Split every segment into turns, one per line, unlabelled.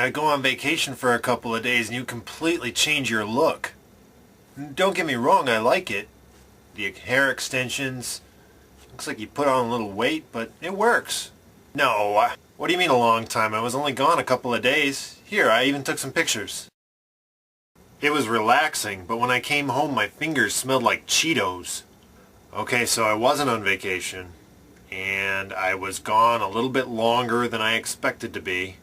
I go on vacation for a couple of days and you completely change your look. Don't get me wrong, I like it. The hair extensions, looks like you put on a little weight, but it works. No, what do you mean a long time? I was only gone a couple of days. Here, I even took some pictures. It was relaxing, but when I came home my fingers smelled like Cheetos. Okay, so I wasn't on vacation, and I was gone a little bit longer than I expected to be,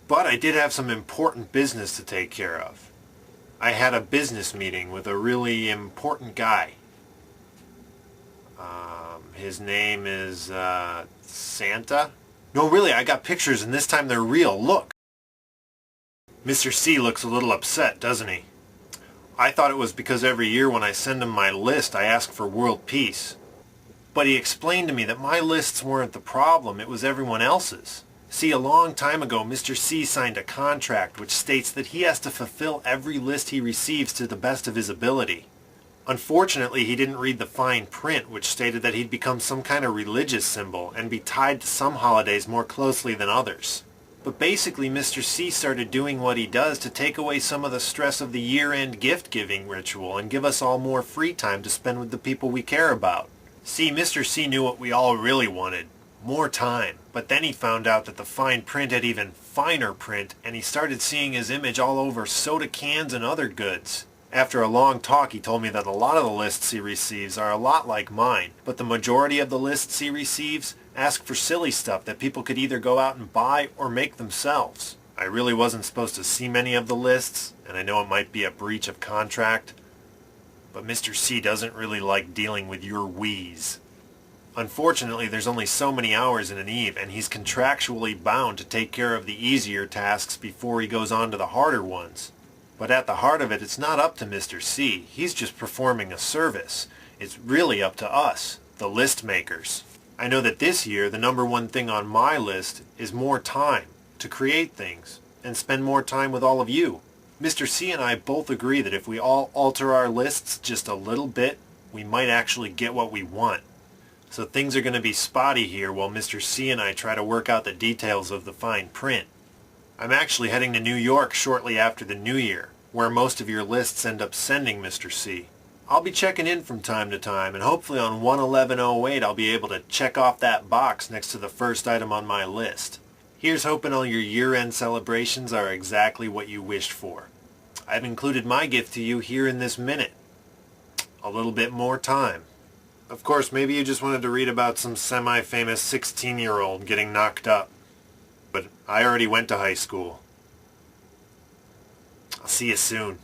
but I did have some important business to take care of. I had a business meeting with a really important guy. His name is, Santa? No, really, I got pictures and this time they're real. Look. Mr. C looks a little upset, doesn't he? I thought it was because every year when I send him my list, I ask for world peace. But he explained to me that my lists weren't the problem, it was everyone else's. See, a long time ago, Mr. C signed a contract which states that he has to fulfill every list he receives to the best of his ability. Unfortunately, he didn't read the fine print, which stated that he'd become some kind of religious symbol and be tied to some holidays more closely than others. But basically, Mr. C started doing what he does to take away some of the stress of the year-end gift-giving ritual and give us all more free time to spend with the people we care about. See, Mr. C knew what we all really wanted. More time. But then he found out that the fine print had even finer print, and he started seeing his image all over soda cans and other goods. After a long talk, he told me that a lot of the lists he receives are a lot like mine, but the majority of the lists he receives ask for silly stuff that people could either go out and buy or make themselves. I really wasn't supposed to see many of the lists, and I know it might be a breach of contract, but Mr. C doesn't really like dealing with your wheeze. Unfortunately, there's only so many hours in an eve, and he's contractually bound to take care of the easier tasks before he goes on to the harder ones. But at the heart of it, it's not up to Mr. C. He's just performing a service. It's really up to us, the list makers. I know that this year, the number one thing on my list is more time to create things and spend more time with all of you. Mr. C and I both agree that if we all alter our lists just a little bit, we might actually get what we want. So things are going to be spotty here while Mr. C and I try to work out the details of the fine print. I'm actually heading to New York shortly after the New Year, where most of your lists end up sending Mr. C. I'll be checking in from time to time, and hopefully on 1/11/08 I'll be able to check off that box next to the first item on my list. Here's hoping all your year-end celebrations are exactly what you wished for. I've included my gift to you here in this minute. A little bit more time. Of course, maybe you just wanted to read about some semi-famous 16-year-old getting knocked up. But I already went to high school. I'll see you soon.